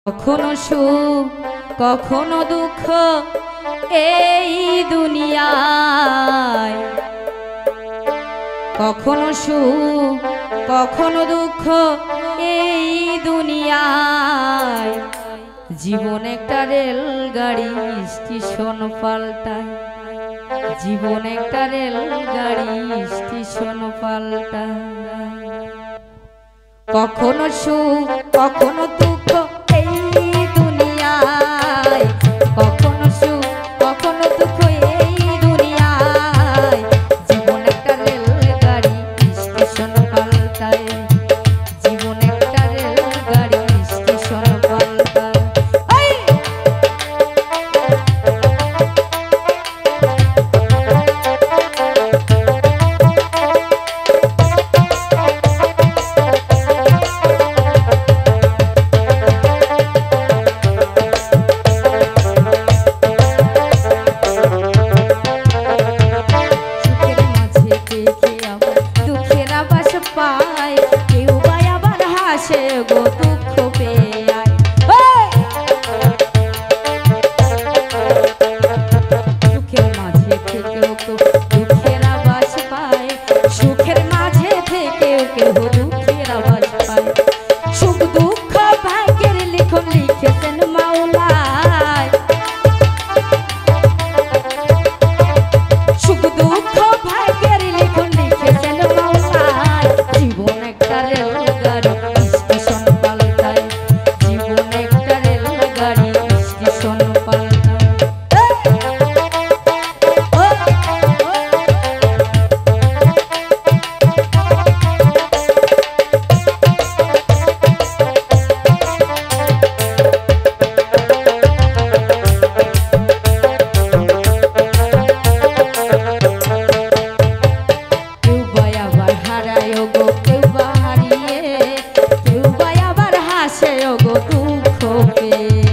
কখনো সুখ কখনো দুঃখ এই দুনিয়ায়, কখনো সুখ কখনো দুঃখ এই দুনিয়ায়। জীবন একটা রেলগাড়ি স্টেশন পাল্টায়, জীবন একটা রেলগাড়ি স্টেশন পাল্টায়। কখনো সুখ কখনো দুঃখ এই দুনিয়ায়, কখনো সুখ কখনো দুঃখ এই দুনিয়ায়। জীবন একটা রেলগাড়ি স্টেশন পাল্টায়, জীবন একটা রেলগাড়ি স্টেশন পাল্টায়। কেউ বা আবার হাসে গো দুঃখ পেয়ে।